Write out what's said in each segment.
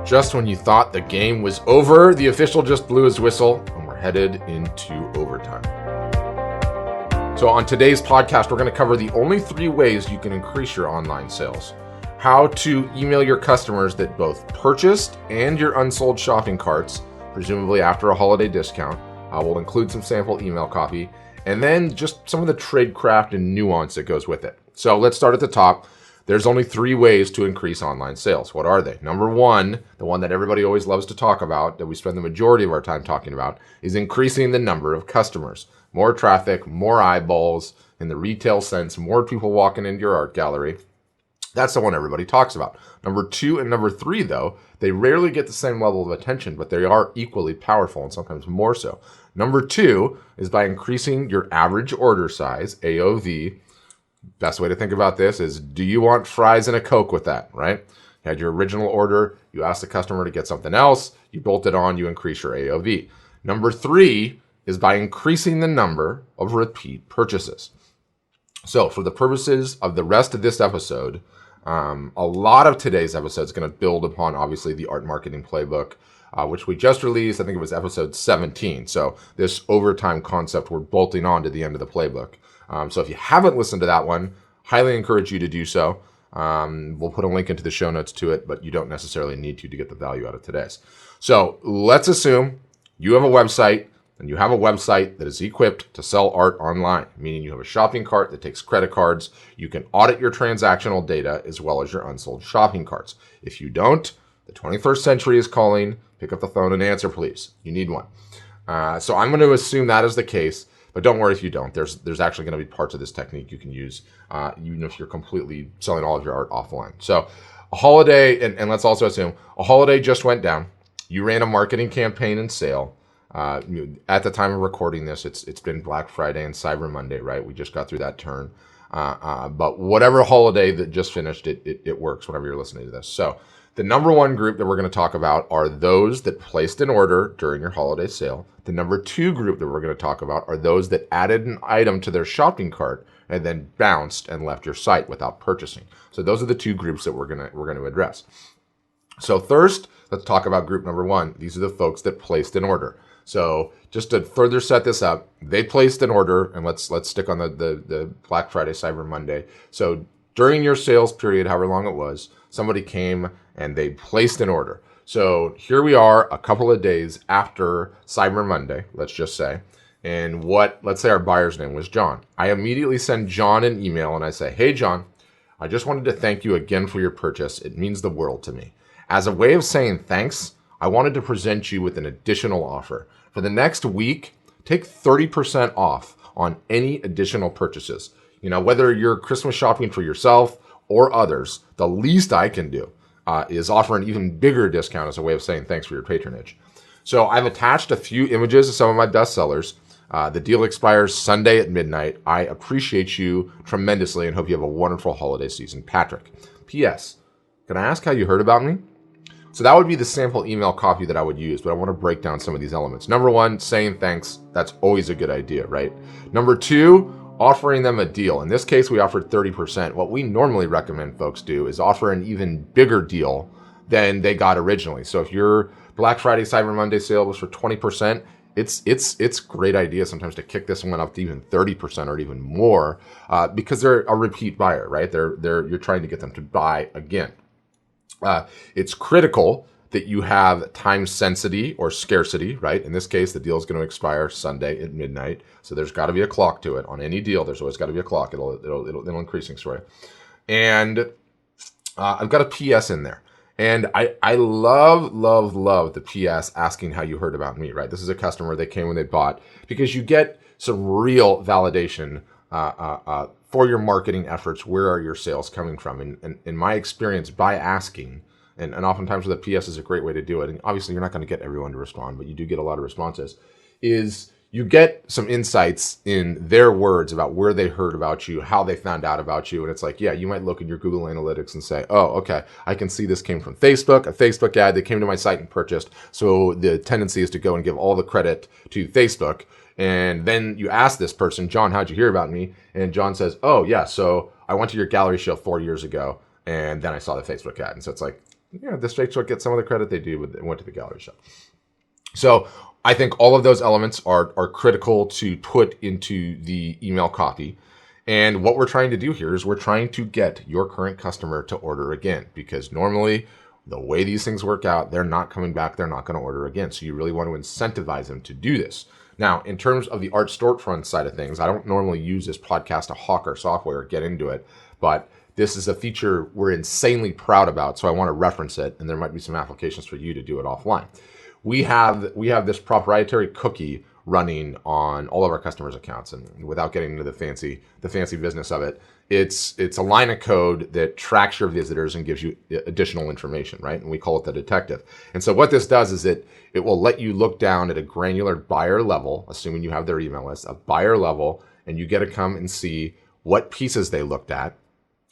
Just when you thought the game was over, the official just blew his whistle, and we're headed into overtime. So on today's podcast, we're going to cover the only 3 ways you can increase your online sales. How to email your customers that both purchased and your unsold shopping carts, presumably after a holiday discount. We'll include some sample email copy, and then just some of the trade craft and nuance that goes with it. So let's start at the top. There's only 3 ways to increase online sales. What are they? Number 1, the one that everybody always loves to talk about, that we spend the majority of our time talking about, is increasing the number of customers. More traffic, more eyeballs, in the retail sense, more people walking into your art gallery. That's the one everybody talks about. Number 2 and number 3, though, they rarely get the same level of attention, but they are equally powerful and sometimes more so. Number 2 is by increasing your average order size, AOV. Best way to think about this is, do you want fries and a Coke with that, right? You had your original order, you asked the customer to get something else, you bolt it on, you increase your AOV. Number 3 is by increasing the number of repeat purchases. So for the purposes of the rest of this episode, a lot of today's episode is going to build upon, obviously, the Art Marketing Playbook, which we just released. I think it was episode 17. So this overtime concept we're bolting on to the end of the playbook. So if you haven't listened to that one, highly encourage you to do so. We'll put a link into the show notes to it, but you don't necessarily need to get the value out of today's. So let's assume you have a website, and you have a website that is equipped to sell art online, meaning you have a shopping cart that takes credit cards. You can audit your transactional data as well as your unsold shopping carts. If you don't, the 21st century is calling. Pick up the phone and answer, please. You need one. So I'm going to assume that is the case. But don't worry if you don't. There's actually going to be parts of this technique you can use, even if you're completely selling all of your art offline. So a holiday, and let's also assume a holiday just went down. You ran a marketing campaign and sale. At the time of recording this, it's been Black Friday and Cyber Monday, right? We just got through that turn. But whatever holiday that just finished, it works whenever you're listening to this. So the number 1 group that we're going to talk about are those that placed an order during your holiday sale. The number 2 group that we're going to talk about are those that added an item to their shopping cart and then bounced and left your site without purchasing. So those are the 2 groups that we're going to address. So first, let's talk about group number 1. These are the folks that placed an order. So just to further set this up, they placed an order, and let's stick on the Black Friday, Cyber Monday. So during your sales period, however long it was, somebody came and they placed an order. So here we are a couple of days after Cyber Monday, let's just say, and let's say our buyer's name was John. I immediately send John an email and I say, hey, John, I just wanted to thank you again for your purchase. It means the world to me. As a way of saying thanks, I wanted to present you with an additional offer. For the next week, take 30% off on any additional purchases. Whether you're Christmas shopping for yourself or others, the least I can do is offer an even bigger discount as a way of saying thanks for your patronage. So I've attached a few images of some of my best sellers. The deal expires Sunday at midnight. I appreciate you tremendously and hope you have a wonderful holiday season. Patrick. P.S. Can I ask how you heard about me? So that would be the sample email copy that I would use, but I want to break down some of these elements. Number 1, saying thanks. That's always a good idea, right? Number 2, offering them a deal. In this case, we offered 30%. What we normally recommend folks do is offer an even bigger deal than they got originally. So if your Black Friday, Cyber Monday sale was for 20%, it's a great idea sometimes to kick this one up to even 30% or even more, because they're a repeat buyer, right? You're trying to get them to buy again. It's critical that you have time sensitivity or scarcity, right? In this case, the deal is going to expire Sunday at midnight. So there's got to be a clock to it. On any deal, there's always got to be a clock. It'll increasing story. And I've got a PS in there. And I love the PS asking how you heard about me, right? This is a customer. They came when they bought, because you get some real validation for your marketing efforts. Where are your sales coming from? And in my experience, by asking, and oftentimes with a PS is a great way to do it, and obviously you're not going to get everyone to respond, but you do get a lot of responses, is you get some insights in their words about where they heard about you, how they found out about you. And it's like, yeah, you might look in your Google Analytics and say, oh, okay, I can see this came from Facebook, a Facebook ad. They came to my site and purchased. So the tendency is to go and give all the credit to Facebook. And then you ask this person, John, how'd you hear about me? And John says, oh, yeah, so I went to your gallery show 4 years ago, and then I saw the Facebook ad. And so it's like, the straight short get some of the credit they do, but it went to the gallery shop. So I think all of those elements are critical to put into the email copy. And what we're trying to do here is we're trying to get your current customer to order again, because normally the way these things work out, they're not coming back. They're not going to order again. So you really want to incentivize them to do this. Now, in terms of the art storefront side of things, I don't normally use this podcast to hawk our software or get into it, but this is a feature we're insanely proud about. So I want to reference it, and there might be some applications for you to do it offline. We have this proprietary cookie running on all of our customers' accounts, and without getting into the fancy business of it, it's a line of code that tracks your visitors and gives you additional information, right? And we call it the detective. And so what this does is it will let you look down at a granular buyer level, assuming you have their email list, a buyer level, and you get to come and see what pieces they looked at,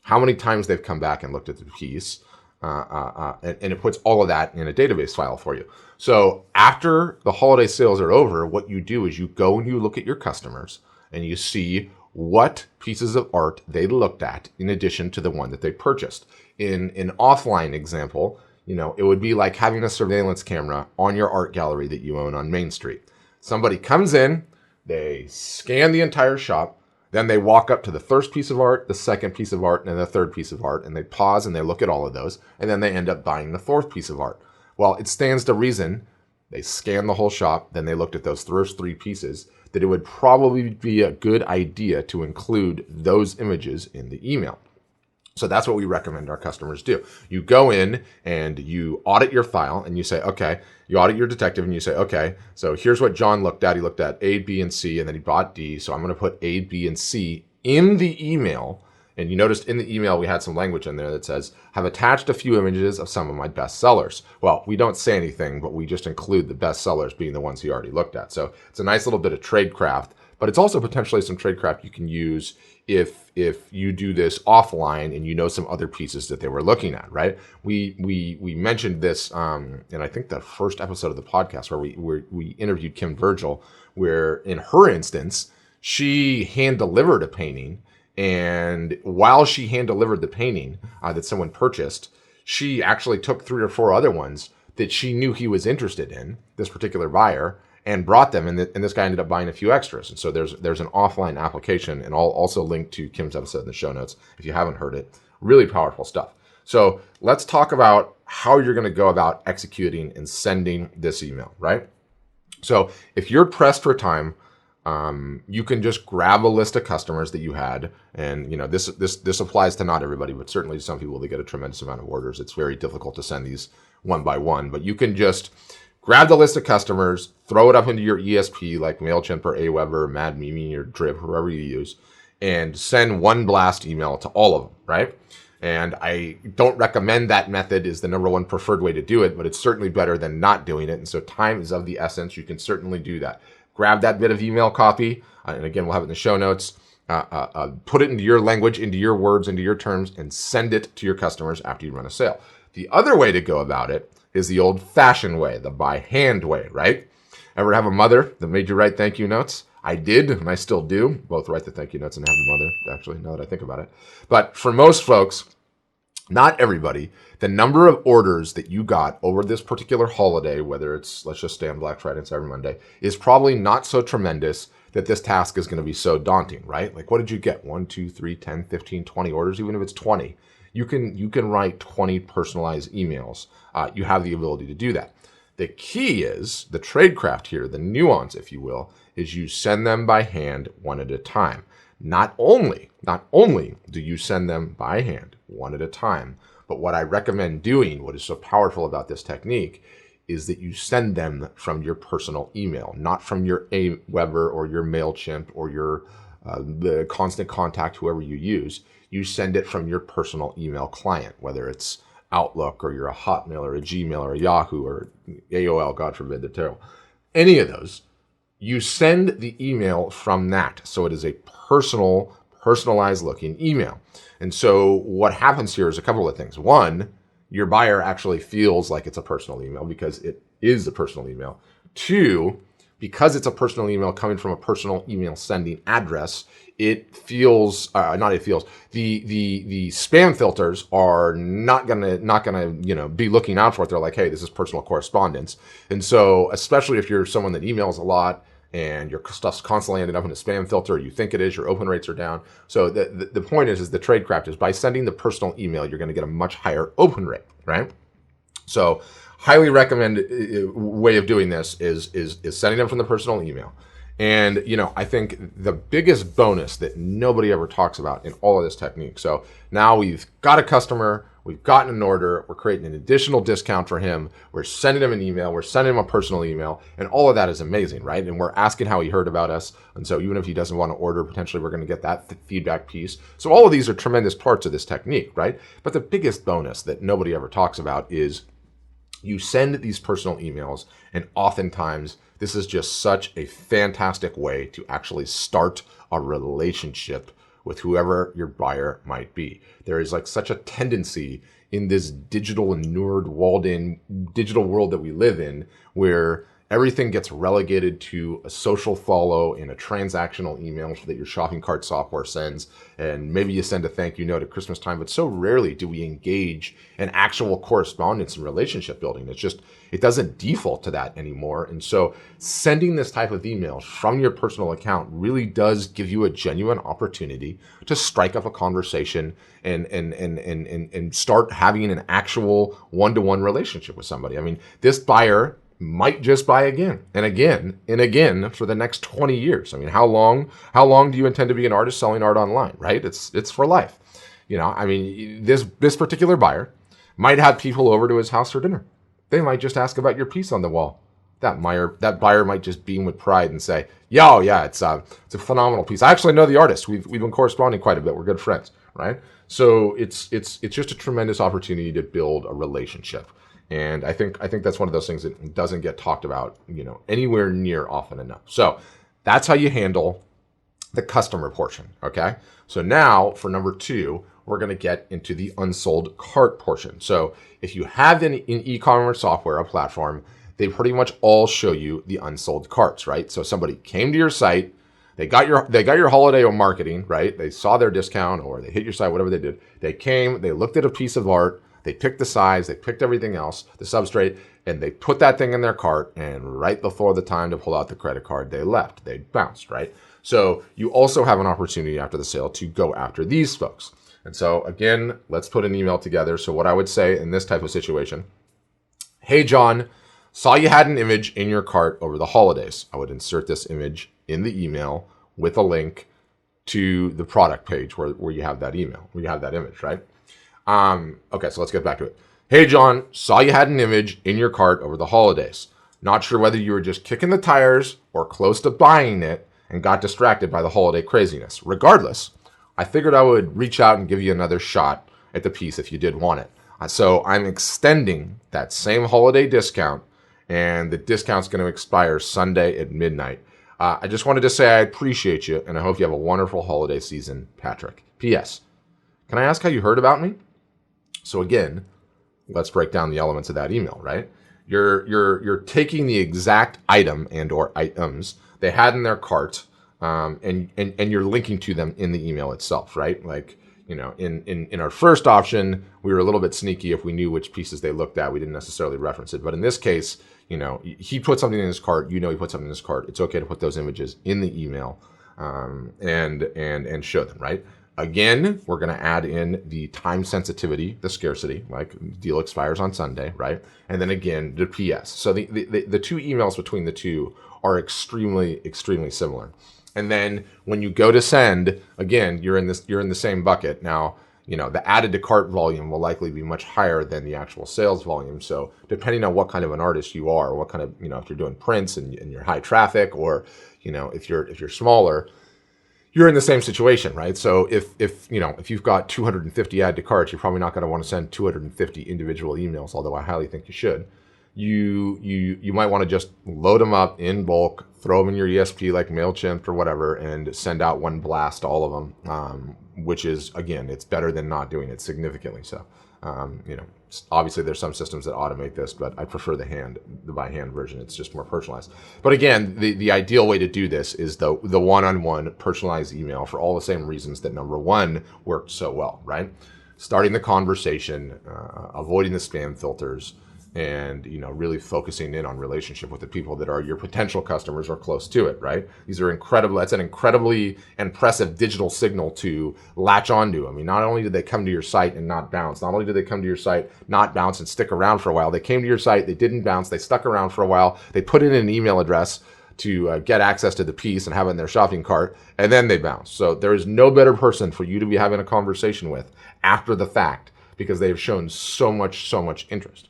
how many times they've come back and looked at the piece, and it puts all of that in a database file for you. So after the holiday sales are over, what you do is you go and you look at your customers and you see what pieces of art they looked at in addition to the one that they purchased. In an offline example, it would be like having a surveillance camera on your art gallery that you own on Main Street. Somebody comes in, they scan the entire shop, then they walk up to the first piece of art, the second piece of art, and the third piece of art, and they pause and they look at all of those, and then they end up buying the fourth piece of art. Well, it stands to reason, they scanned the whole shop, then they looked at those first three pieces, that it would probably be a good idea to include those images in the email. So that's what we recommend our customers do. You go in and you audit your file and you say, okay, you audit your detective and you say, okay, so here's what John looked at. He looked at A, B, and C, and then he bought D. So I'm going to put A, B, and C in the email. And you noticed in the email, we had some language in there that says, have attached a few images of some of my best sellers. Well, we don't say anything, but we just include the best sellers being the ones he already looked at. So it's a nice little bit of tradecraft, but it's also potentially some tradecraft you can use if you do this offline and you know some other pieces that they were looking at, right? We mentioned this in I think the first episode of the podcast where we interviewed Kim Vergil, where in her instance, she hand delivered a painting. And while she hand delivered the painting that someone purchased, she actually took 3 or 4 other ones that she knew he was interested in, this particular buyer, and brought them. And this guy ended up buying a few extras. And so there's an offline application, and I'll also link to Kim's episode in the show notes if you haven't heard it. Really powerful stuff. So let's talk about how you're going to go about executing and sending this email, right? So if you're pressed for time, you can just grab a list of customers that you had, and this applies to not everybody, but certainly some people, they get a tremendous amount of orders. It's very difficult to send these one by one, but you can just grab the list of customers, throw it up into your ESP like MailChimp or Aweber or MadMimi or Drip, whoever you use, and send one blast email to all of them, right? And I don't recommend that method is the number one preferred way to do it, but it's certainly better than not doing it. And so time is of the essence. You can certainly do that. Grab that bit of email copy, and again, we'll have it in the show notes. Put it into your language, into your words, into your terms, and send it to your customers after you run a sale. The other way to go about it is the old-fashioned way, the by hand way, right? Ever have a mother that made you write thank you notes? I did, and I still do. Both write the thank you notes and have the mother, actually, now that I think about it. But for most folks, not everybody, the number of orders that you got over this particular holiday, whether it's, let's just stay on Black Friday and Cyber Monday, is probably not so tremendous that this task is going to be so daunting, right? Like, what did you get? 1, 2, 3, 10, 15, 20 orders, even if it's 20. You can write 20 personalized emails. You have the ability to do that. The key is, the tradecraft here, the nuance, if you will, is you send them by hand one at a time. Not only do you send them by hand one at a time, but what I recommend doing, what is so powerful about this technique, is that you send them from your personal email, not from your Aweber or your MailChimp or your the Constant Contact, whoever you use. You send it from your personal email client, whether it's Outlook or you're a Hotmail or a Gmail or a Yahoo or AOL, God forbid, they're terrible. Any of those, you send the email from that. So it is a personalized looking email. And so what happens here is a couple of things. One, your buyer actually feels like it's a personal email because it is a personal email. Two, because it's a personal email coming from a personal email sending address, it feels the spam filters are not gonna be looking out for it. They're like, hey, this is personal correspondence. And so especially if you're someone that emails a lot and your stuff's constantly ending up in a spam filter, you think it is, your open rates are down. So the point is the tradecraft is by sending the personal email, you're going to get a much higher open rate, right? So highly recommend way of doing this is sending them from the personal email. And, I think the biggest bonus that nobody ever talks about in all of this technique. So now we've got a customer, we've gotten an order, we're creating an additional discount for him, we're sending him an email, we're sending him a personal email, and all of that is amazing, right? And we're asking how he heard about us. And so even if he doesn't want to order, potentially we're going to get that feedback piece. So all of these are tremendous parts of this technique, right? But the biggest bonus that nobody ever talks about is you send these personal emails, and oftentimes this is just such a fantastic way to actually start a relationship with whoever your buyer might be. There is like such a tendency in this digital inured, walled-in digital world that we live in where everything gets relegated to a social follow and a transactional email that your shopping cart software sends. And maybe you send a thank you note at Christmas time, but so rarely do we engage in actual correspondence and relationship building. It doesn't default to that anymore. And so sending this type of email from your personal account really does give you a genuine opportunity to strike up a conversation and start having an actual one-to-one relationship with somebody. I mean, this buyer might just buy again and again and again for the next 20 years. I mean, how long do you intend to be an artist selling art online, right? It's for life. I mean, this particular buyer might have people over to his house for dinner. They might just ask about your piece on the wall. That buyer might just beam with pride and say, "Yo, yeah, it's a phenomenal piece. I actually know the artist. We've been corresponding quite a bit. We're good friends," right? So it's just a tremendous opportunity to build a relationship. And I think that's one of those things that doesn't get talked about, anywhere near often enough. So that's how you handle the customer portion. Okay. So now for number 2, we're going to get into the unsold cart portion. So if you have an e-commerce software, a platform, they pretty much all show you the unsold carts, right? So somebody came to your site, they got your holiday or marketing, right? They saw their discount or they hit your site, whatever they did. They came, they looked at a piece of art, they picked the size, they picked everything else, the substrate, and they put that thing in their cart, and right before the time to pull out the credit card, they left. They bounced, right? So you also have an opportunity after the sale to go after these folks. And so again, let's put an email together. So what I would say in this type of situation, "Hey, John, saw you had an image in your cart over the holidays." I would insert this image in the email with a link to the product page where you have that email, where you have that image, right? Okay, so let's get back to it. "Hey, John, saw you had an image in your cart over the holidays. Not sure whether you were just kicking the tires or close to buying it and got distracted by the holiday craziness. Regardless, I figured I would reach out and give you another shot at the piece if you did want it. So I'm extending that same holiday discount, and the discount's going to expire Sunday at midnight. I just wanted to say I appreciate you, and I hope you have a wonderful holiday season, Patrick. P.S. Can I ask how you heard about me?" So again, let's break down the elements of that email, right? You're taking the exact item and or items they had in their cart, and you're linking to them in the email itself, right? Like, in our first option, we were a little bit sneaky. If we knew which pieces they looked at, we didn't necessarily reference it. But in this case, he put something in his cart. He put something in his cart. It's okay to put those images in the email, and show them, right? Again, we're going to add in the time sensitivity, the scarcity, like deal expires on Sunday, right? And then again, the PS. So the 2 emails between the 2 are extremely, extremely similar. And then when you go to send, again, you're in the same bucket. Now, the added to cart volume will likely be much higher than the actual sales volume. So depending on what kind of an artist you are, what kind of, if you're doing prints and you're high traffic, or, if you're smaller, you're in the same situation, right? So if you've got 250 add to carts, you're probably not going to want to send 250 individual emails, although I highly think you should. You might want to just load them up in bulk, throw them in your ESP like MailChimp or whatever, and send out one blast to all of them. which is, again, it's better than not doing it, significantly so. Obviously there's some systems that automate this, but I prefer the by hand version. It's just more personalized. But again, the ideal way to do this is the one-on-one personalized email for all the same reasons that number one worked so well, right? Starting the conversation, avoiding the spam filters, and really focusing in on relationship with the people that are your potential customers or close to it, right? These are incredible. That's an incredibly impressive digital signal to latch onto. I mean, not only did they come to your site and not bounce, not only did they come to your site, not bounce and stick around for a while, they came to your site, they didn't bounce, they stuck around for a while, they put in an email address to get access to the piece and have it in their shopping cart, and then they bounce. So there is no better person for you to be having a conversation with after the fact, because they've shown so much interest.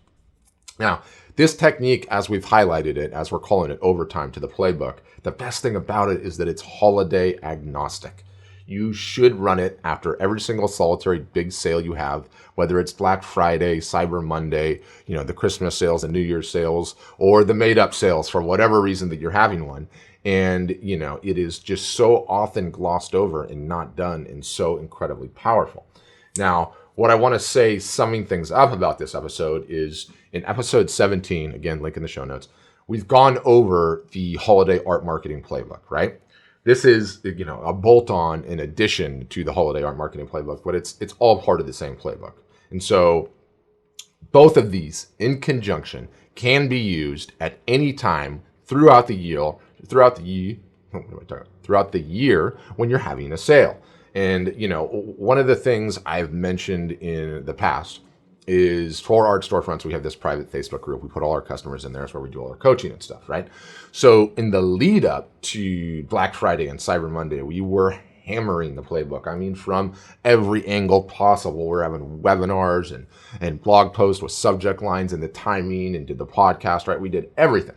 Now, this technique, as we've highlighted it, as we're calling it overtime to the playbook, the best thing about it is that it's holiday agnostic. You should run it after every single solitary big sale you have, whether it's Black Friday, Cyber Monday, the Christmas sales and New Year's sales, or the made-up sales for whatever reason that you're having one. And, it is just so often glossed over and not done, and so incredibly powerful. Now, what I want to say, summing things up about this episode, is in episode 17, again, link in the show notes, we've gone over the holiday art marketing playbook, right? This is, a bolt-on in addition to the holiday art marketing playbook, but it's all part of the same playbook. And so both of these in conjunction can be used at any time throughout the year when you're having a sale. And, one of the things I've mentioned in the past is for Art Storefronts, we have this private Facebook group. We put all our customers in there. That's where we do all our coaching and stuff, right? So in the lead up to Black Friday and Cyber Monday, we were hammering the playbook. I mean, from every angle possible. We're having webinars and blog posts with subject lines and the timing, and did the podcast, right? We did everything.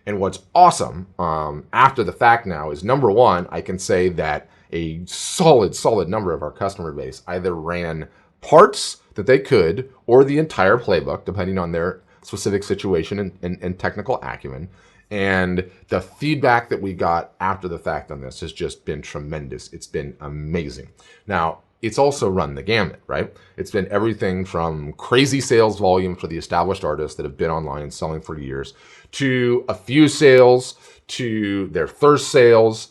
And what's awesome after the fact now is, number one, I can say that a solid number of our customer base either ran parts that they could or the entire playbook, depending on their specific situation and technical acumen. And the feedback that we got after the fact on this has just been tremendous. It's been amazing. Now, it's also run the gamut, right? It's been everything from crazy sales volume for the established artists that have been online and selling for years, to a few sales, to their first sale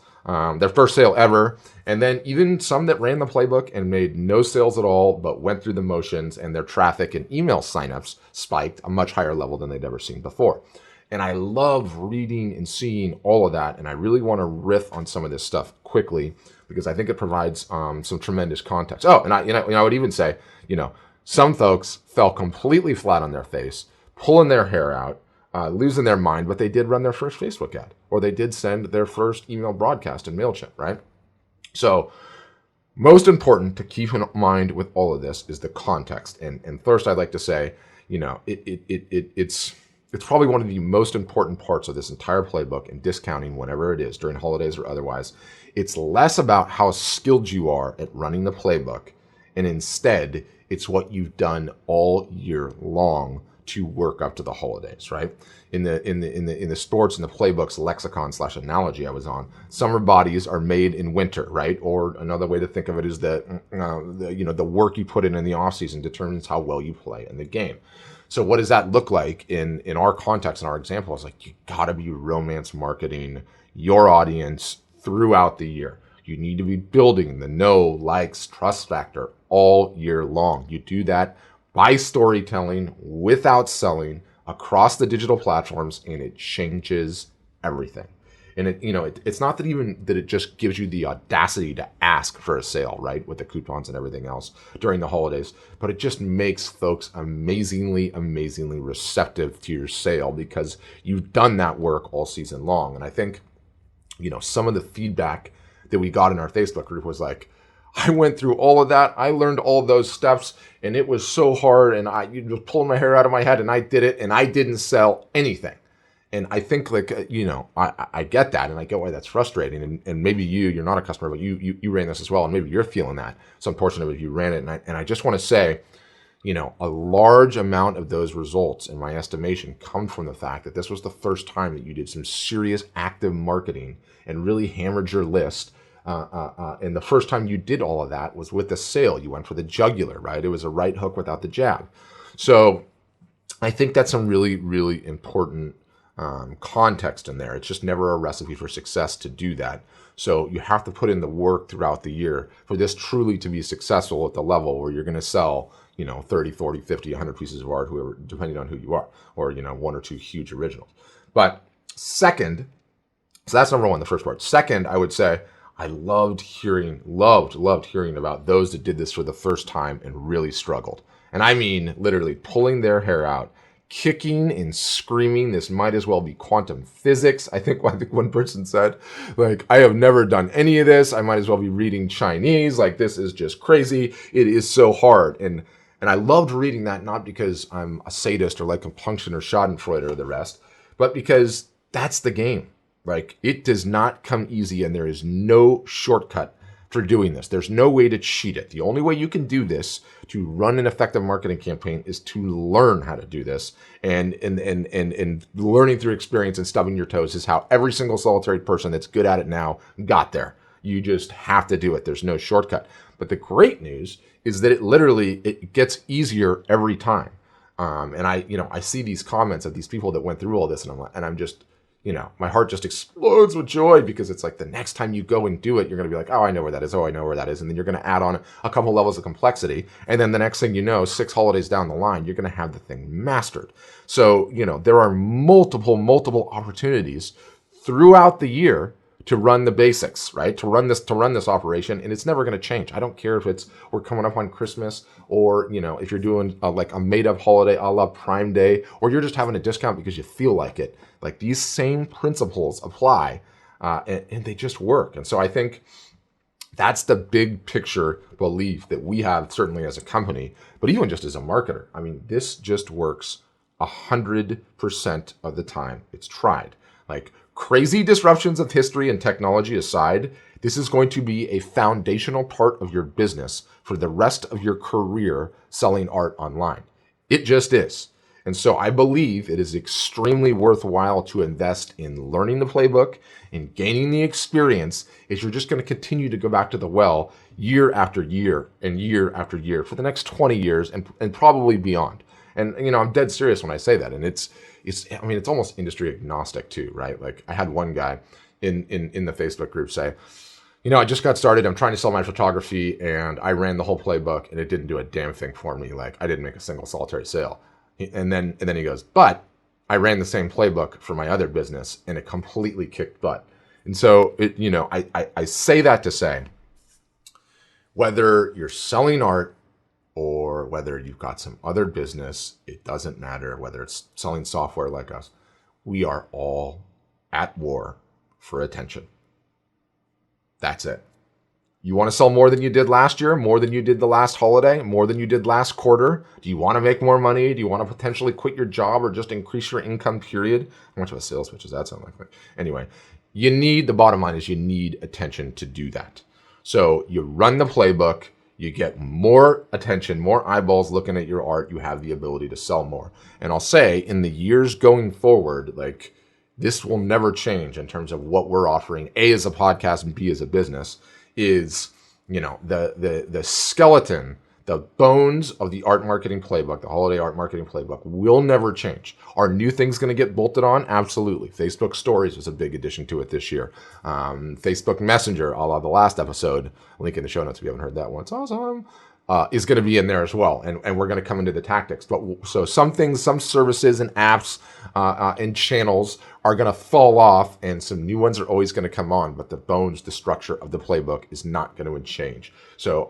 ever, and then even some that ran the playbook and made no sales at all, but went through the motions, and their traffic and email signups spiked a much higher level than they'd ever seen before. And I love reading and seeing all of that, and I really want to riff on some of this stuff quickly, because I think it provides some tremendous context. Oh, and I would even say, some folks fell completely flat on their face, pulling their hair out, losing their mind, but they did run their first Facebook ad, or they did send their first email broadcast in MailChimp, right? So most important to keep in mind with all of this is the context. And first, I'd like to say, it's probably one of the most important parts of this entire playbook, and discounting whenever it is, during holidays or otherwise. It's less about how skilled you are at running the playbook, and instead, it's what you've done all year long to work up to the holidays, right? In the sports and the playbooks lexicon/analogy I was on, summer bodies are made in winter, right? Or another way to think of it is that the work you put in the off season determines how well you play in the game. So what does that look like in our context, in our example? It's like, you gotta be romance marketing your audience throughout the year. You need to be building the know, likes, trust factor all year long. You do that by storytelling, without selling, across the digital platforms, and it changes everything. And it's not that it just gives you the audacity to ask for a sale, right, with the coupons and everything else during the holidays, but it just makes folks amazingly receptive to your sale, because you've done that work all season long. And I think, some of the feedback that we got in our Facebook group was like, I went through all of that. I learned all those steps, and it was so hard, and I was pulling my hair out of my head, and I did it, and I didn't sell anything. And I think, I get that, and I get why that's frustrating. And maybe you're not a customer, but you ran this as well, and maybe you're feeling that. Some portion of it, you ran it. And I just want to say, a large amount of those results, in my estimation, come from the fact that this was the first time that you did some serious active marketing and really hammered your list And the first time you did all of that was with the sale. You went for the jugular, right? It was a right hook without the jab. So I think that's some really, really important context in there. It's just never a recipe for success to do that. So you have to put in the work throughout the year for this truly to be successful at the level where you're going to sell, 30, 40, 50, 100 pieces of art, whoever, depending on who you are, or, one or two huge originals. But second, so that's number one, the first part. Second, I would say I loved hearing about those that did this for the first time and really struggled. And I mean, literally pulling their hair out, kicking and screaming. This might as well be quantum physics. I think one person said, like, I have never done any of this. I might as well be reading Chinese. Like, this is just crazy. It is so hard. And I loved reading that, not because I'm a sadist or like compunction or schadenfreude or the rest, but because that's the game. Like, it does not come easy, and there is no shortcut for doing this. There's no way to cheat it. The only way you can do this to run an effective marketing campaign is to learn how to do this. And learning through experience and stubbing your toes is how every single solitary person that's good at it now got there. You just have to do it. There's no shortcut. But the great news is that it gets easier every time. And I see these comments of these people that went through all this, and I'm just, my heart just explodes with joy, because it's like the next time you go and do it, you're going to be like, oh, I know where that is. Oh, I know where that is. And then you're going to add on a couple levels of complexity. And then the next thing you know, 6 holidays down the line, you're going to have the thing mastered. So, there are multiple opportunities throughout the year to run the basics, right? To run this operation, and it's never going to change. I don't care if we're coming up on Christmas, or if you're doing like a made up holiday a la Prime Day, or you're just having a discount because you feel like it. Like, these same principles apply, and they just work. And so I think that's the big picture belief that we have, certainly as a company, but even just as a marketer. I mean, this just works 100% of the time. It's tried. Like, crazy disruptions of history and technology aside, this is going to be a foundational part of your business for the rest of your career selling art online. It just is. And so I believe it is extremely worthwhile to invest in learning the playbook and gaining the experience, if you're just going to continue to go back to the well year after year and year after year for the next 20 years and probably beyond. And, I'm dead serious when I say that. And it's almost industry agnostic too, right? Like, I had one guy in the Facebook group say, I just got started. I'm trying to sell my photography, and I ran the whole playbook, and it didn't do a damn thing for me. Like, I didn't make a single solitary sale. And then he goes, but I ran the same playbook for my other business, and it completely kicked butt. And so, I say that to say, whether you're selling art or whether you've got some other business, it doesn't matter. Whether it's selling software like us, we are all at war for attention. That's it. You want to sell more than you did last year, more than you did the last holiday, more than you did last quarter? Do you want to make more money? Do you want to potentially quit your job or just increase your income, period? How much of a sales pitch does that sound like? Anyway, the bottom line is you need attention to do that. So you run the playbook, you get more attention, more eyeballs looking at your art, you have the ability to sell more. And I'll say, in the years going forward, like, this will never change in terms of what we're offering, A, as a podcast, and B, as a business, is, the skeleton, the bones of the art marketing playbook, the holiday art marketing playbook, will never change. Are new things going to get bolted on? Absolutely. Facebook Stories was a big addition to it this year. Facebook Messenger, a la the last episode, link in the show notes if you haven't heard that one. It's awesome. Is going to be in there as well. And we're going to come into the tactics. But so some things, some services and apps and channels are going to fall off, and some new ones are always going to come on. But the bones, the structure of the playbook is not going to change. So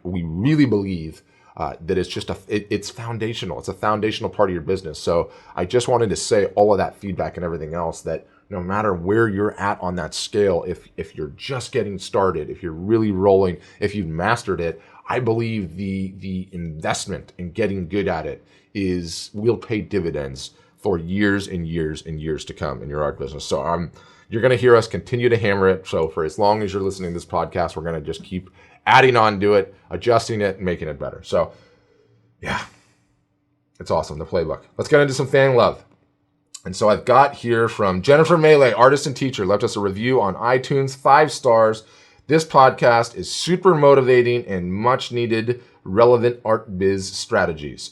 we really believe that it's just it's foundational. It's a foundational part of your business. So I just wanted to say all of that feedback and everything else, that no matter where you're at on that scale, if you're just getting started, if you're really rolling, if you've mastered it, I believe the investment in getting good at it will pay dividends for years and years and years to come in your art business. So you're going to hear us continue to hammer it. So for as long as you're listening to this podcast, we're going to just keep adding on to it, adjusting it, and making it better. So yeah, it's awesome, the playbook. Let's get into some fan love. And so I've got here from Jennifer Melee, artist and teacher, left us a review on iTunes, 5 stars. This podcast is super motivating and much needed relevant art biz strategies.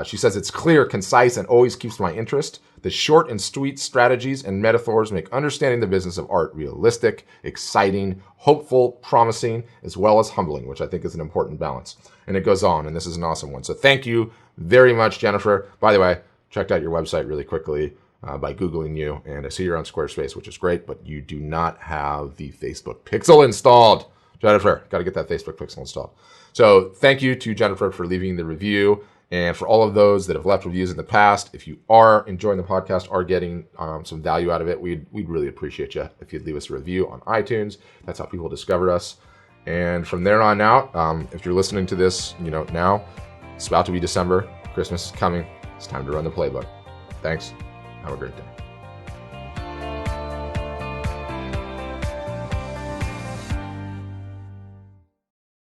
She says it's clear, concise, and always keeps my interest. The short and sweet strategies and metaphors make understanding the business of art realistic, exciting, hopeful, promising, as well as humbling, which I think is an important balance. And it goes on, and this is an awesome one. So thank you very much, Jennifer. By the way, checked out your website really quickly by Googling you, and I see you're on Squarespace, which is great, but you do not have the Facebook Pixel installed. Jennifer, got to get that Facebook Pixel installed. So thank you to Jennifer for leaving the review. And for all of those that have left reviews in the past, if you are enjoying the podcast, are getting some value out of it, we'd really appreciate you if you'd leave us a review on iTunes. That's how people discover us. And from there on out, if you're listening to this, now, it's about to be December. Christmas is coming. It's time to run the playbook. Thanks. Have a great day.